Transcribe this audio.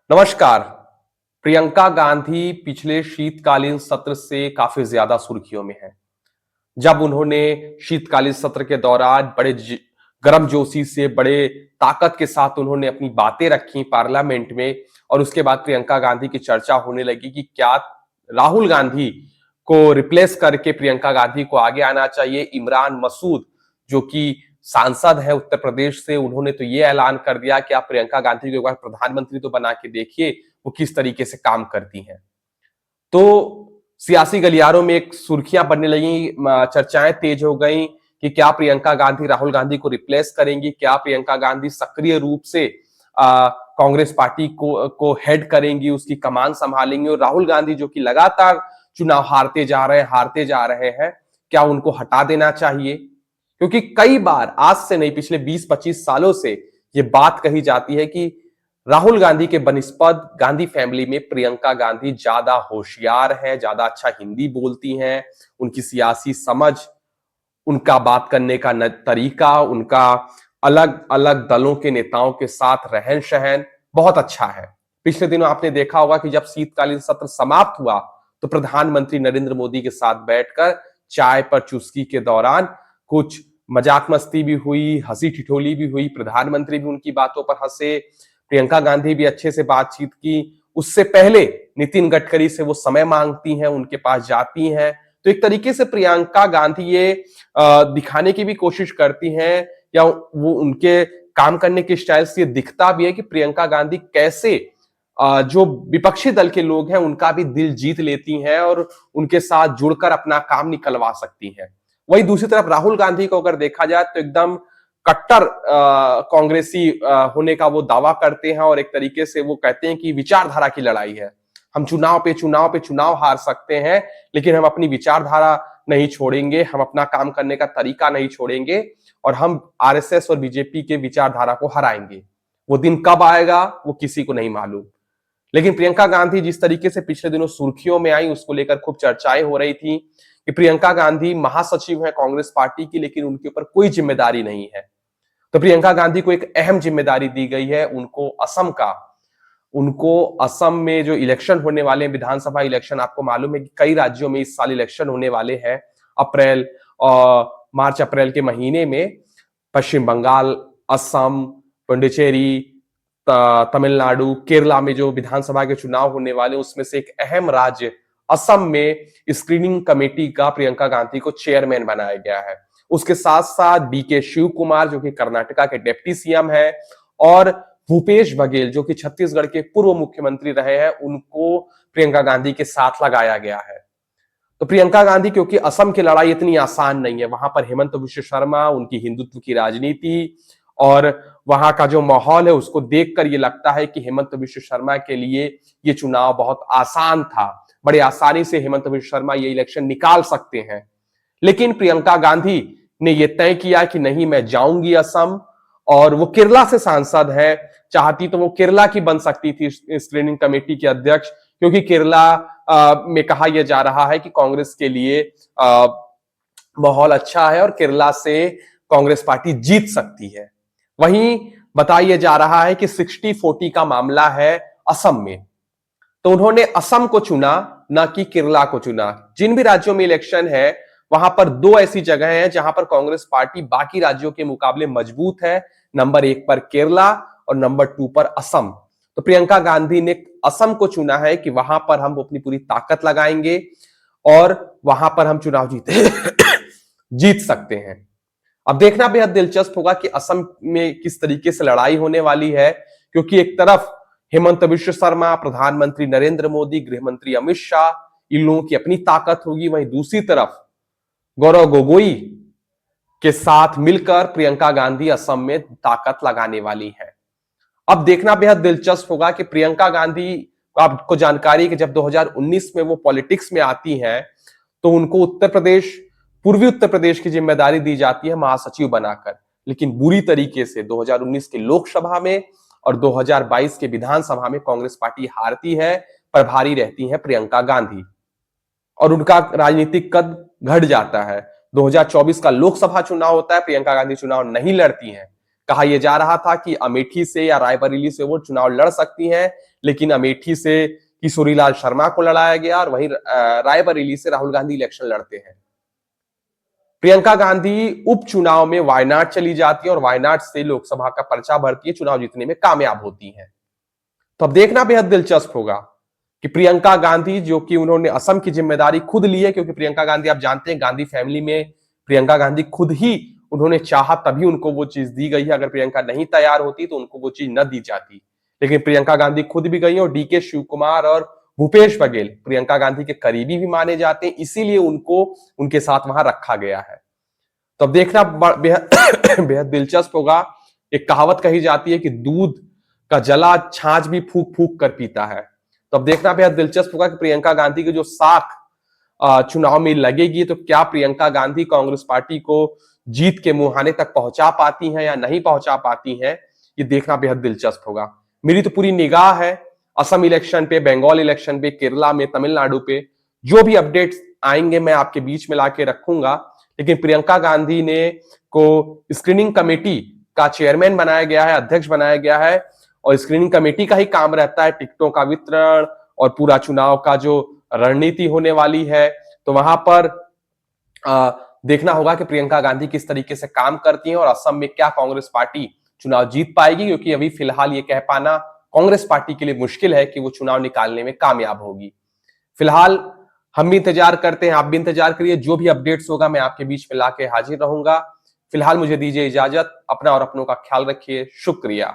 नमस्कार। प्रियंका गांधी पिछले शीतकालीन सत्र से काफी ज्यादा सुर्खियों में है। जब उन्होंने शीतकालीन सत्र के दौरान गर्मजोशी से बड़े ताकत के साथ उन्होंने अपनी बातें रखी पार्लियामेंट में और उसके बाद प्रियंका गांधी की चर्चा होने लगी कि क्या राहुल गांधी को रिप्लेस करके प्रियंका गांधी को आगे आना चाहिए। इमरान मसूद जो कि सांसद है उत्तर प्रदेश से, उन्होंने तो ये ऐलान कर दिया कि आप प्रियंका गांधी को एक बार प्रधानमंत्री तो बना के देखिए, वो किस तरीके से काम करती हैं। तो सियासी गलियारों में एक सुर्खियां बनने लगी, चर्चाएं तेज हो गई कि क्या प्रियंका गांधी राहुल गांधी को रिप्लेस करेंगी, क्या प्रियंका गांधी सक्रिय रूप से कांग्रेस पार्टी को हेड करेंगी, उसकी कमान संभालेंगी, और राहुल गांधी जो कि लगातार चुनाव हारते जा रहे हैं, क्या उनको हटा देना चाहिए। क्योंकि कई बार, आज से नहीं, पिछले 20-25 सालों से ये बात कही जाती है कि राहुल गांधी के बनिस्पत गांधी फैमिली में प्रियंका गांधी ज्यादा होशियार है, ज्यादा अच्छा हिंदी बोलती हैं, उनकी सियासी समझ, उनका बात करने का तरीका, उनका अलग अलग दलों के नेताओं के साथ रहन सहन बहुत अच्छा है। पिछले दिनों आपने देखा होगा कि जब शीतकालीन सत्र समाप्त हुआ तो प्रधानमंत्री नरेंद्र मोदी के साथ बैठकर चाय पर चुस्की के दौरान कुछ मजाक मस्ती भी हुई, हंसी ठिठोली भी हुई, प्रधानमंत्री भी उनकी बातों पर हंसे, प्रियंका गांधी भी अच्छे से बातचीत की। उससे पहले नितिन गडकरी से वो समय मांगती हैं, उनके पास जाती हैं। तो एक तरीके से प्रियंका गांधी ये दिखाने की भी कोशिश करती हैं, या वो उनके काम करने के स्टाइल से ये दिखता भी है कि प्रियंका गांधी कैसे जो विपक्षी दल के लोग हैं उनका भी दिल जीत लेती हैं और उनके साथ जुड़कर अपना काम निकलवा सकती हैं। वहीं दूसरी तरफ राहुल गांधी को अगर देखा जाए तो एकदम कट्टर कांग्रेसी होने का वो दावा करते हैं, और एक तरीके से वो कहते हैं कि विचारधारा की लड़ाई है। हम चुनाव हार सकते हैं, लेकिन हम अपनी विचारधारा नहीं छोड़ेंगे, हम अपना काम करने का तरीका नहीं छोड़ेंगे, और हम आरएसएस और बीजेपी के विचारधारा को हराएंगे। वो दिन कब आएगा वो किसी को नहीं मालूम। लेकिन प्रियंका गांधी जिस तरीके से पिछले दिनों सुर्खियों में आई, उसको लेकर खूब चर्चाएं हो रही थी कि प्रियंका गांधी महासचिव है कांग्रेस पार्टी की, लेकिन उनके ऊपर कोई जिम्मेदारी नहीं है। तो प्रियंका गांधी को एक अहम जिम्मेदारी दी गई है, उनको असम में जो इलेक्शन होने वाले हैं, विधानसभा इलेक्शन, आपको मालूम है कि कई राज्यों में इस साल इलेक्शन होने वाले हैं। अप्रैल और मार्च अप्रैल के महीने में पश्चिम बंगाल, असम, पुडुचेरी, तमिलनाडु, केरला में जो विधानसभा के चुनाव होने वाले, उसमें से एक अहम राज्य असम में स्क्रीनिंग कमेटी का प्रियंका गांधी को चेयरमैन बनाया गया है। उसके साथ साथ बीके शिव कुमार जो कि कर्नाटका के डिप्टी सीएम है, और भूपेश बघेल जो कि छत्तीसगढ़ के पूर्व मुख्यमंत्री रहे हैं, उनको प्रियंका गांधी के साथ लगाया गया है। तो प्रियंका गांधी, क्योंकि असम की लड़ाई इतनी आसान नहीं है, वहां पर हेमंत विश्व शर्मा, उनकी हिंदुत्व की राजनीति और वहां का जो माहौल है, उसको देखकर ये लगता है कि हेमंत विश्व शर्मा के लिए ये चुनाव बहुत आसान था, बड़े आसानी से हेमंत विश्व शर्मा ये इलेक्शन निकाल सकते हैं। लेकिन प्रियंका गांधी ने यह तय किया कि नहीं, मैं जाऊंगी असम, और वो केरला से सांसद है। चाहती तो वो केरला की बन सकती थी स्क्रीनिंग कमेटी की अध्यक्ष, क्योंकि केरला में कहा यह जा रहा है कि कांग्रेस के लिए माहौल अच्छा है और केरला से कांग्रेस पार्टी जीत सकती है। वहीं बताया जा रहा है कि 60-40 का मामला है असम में, तो उन्होंने असम को चुना, ना कि केरला को चुना। जिन भी राज्यों में इलेक्शन है, वहां पर दो ऐसी जगह हैं जहां पर कांग्रेस पार्टी बाकी राज्यों के मुकाबले मजबूत है। नंबर 1 पर केरला और नंबर 2 पर असम। तो प्रियंका गांधी ने असम को चुना है कि वहां पर हम अपनी पूरी ताकत लगाएंगे और वहां पर हम चुनाव जीत सकते हैं। अब देखना बेहद दिलचस्प होगा कि असम में किस तरीके से लड़ाई होने वाली है, क्योंकि एक तरफ हेमंत विश्व शर्मा, प्रधानमंत्री नरेंद्र मोदी, गृहमंत्री अमित शाह, इन लोगों की अपनी ताकत होगी। वहीं दूसरी तरफ गौरव गोगोई के साथ मिलकर प्रियंका गांधी असम में ताकत लगाने वाली है। अब देखना बेहद दिलचस्प होगा कि प्रियंका गांधी, आपको जानकारी कि जब 2019 में वो पॉलिटिक्स में आती हैं, तो उनको पूर्वी उत्तर प्रदेश की जिम्मेदारी दी जाती है महासचिव बनाकर। लेकिन बुरी तरीके से 2019 के लोकसभा में और 2022 के विधानसभा में कांग्रेस पार्टी हारती है, प्रभारी रहती है प्रियंका गांधी, और उनका राजनीतिक कद घट जाता है। 2024 का लोकसभा चुनाव होता है, प्रियंका गांधी चुनाव नहीं लड़ती हैं, कहा यह जा रहा था कि अमेठी से या रायबरेली से वो चुनाव लड़ सकती हैं, लेकिन अमेठी से किशोरीलाल शर्मा को लड़ाया गया और वहीं रायबरेली से राहुल गांधी इलेक्शन लड़ते हैं। प्रियंका गांधी उपचुनाव में वायनाड चली जाती है और वायनाड से लोकसभा का पर्चा भरती है, चुनाव जीतने में कामयाब होती हैं। तो अब देखना बेहद दिलचस्प होगा कि प्रियंका गांधी, जो कि उन्होंने असम की जिम्मेदारी खुद ली है, क्योंकि प्रियंका गांधी आप जानते हैं गांधी फैमिली में प्रियंका गांधी खुद ही उन्होंने चाहा तभी उनको वो चीज दी गई है। अगर प्रियंका नहीं तैयार होती तो उनको वो चीज न दी जाती, लेकिन प्रियंका गांधी खुद भी गई और डीके शिव कुमार और भूपेश बघेल प्रियंका गांधी के करीबी भी माने जाते हैं, इसीलिए उनको उनके साथ वहां रखा गया है। तो अब देखना बेहद बेहद दिलचस्प होगा। एक कहावत कही जाती है कि दूध का जला छाछ भी फूक फूक कर पीता है। तो अब देखना बेहद दिलचस्प होगा कि प्रियंका गांधी की जो साख चुनाव में लगेगी, तो क्या प्रियंका गांधी कांग्रेस पार्टी को जीत के मुहाने तक पहुंचा पाती हैं या नहीं पहुंचा पाती हैं, ये देखना बेहद दिलचस्प होगा। मेरी तो पूरी निगाह है असम इलेक्शन पे, बंगाल इलेक्शन पे, केरला में, तमिलनाडु पे। जो भी अपडेट्स आएंगे मैं आपके बीच में लाके रखूंगा। लेकिन प्रियंका गांधी ने को स्क्रीनिंग कमेटी का चेयरमैन बनाया गया है, अध्यक्ष बनाया गया है, और स्क्रीनिंग कमेटी का ही काम रहता है टिकटों का वितरण और पूरा चुनाव का जो रणनीति होने वाली है। तो वहां पर देखना होगा कि प्रियंका गांधी किस तरीके से काम करती हैं और असम में क्या कांग्रेस पार्टी चुनाव जीत पाएगी, क्योंकि अभी फिलहाल ये कह पाना कांग्रेस पार्टी के लिए मुश्किल है कि वो चुनाव निकालने में कामयाब होगी। फिलहाल हम भी इंतजार करते हैं, आप भी इंतजार करिए। जो भी अपडेट्स होगा मैं आपके बीच में लाके हाजिर रहूंगा। फिलहाल मुझे दीजिए इजाजत। अपना और अपनों का ख्याल रखिए। शुक्रिया।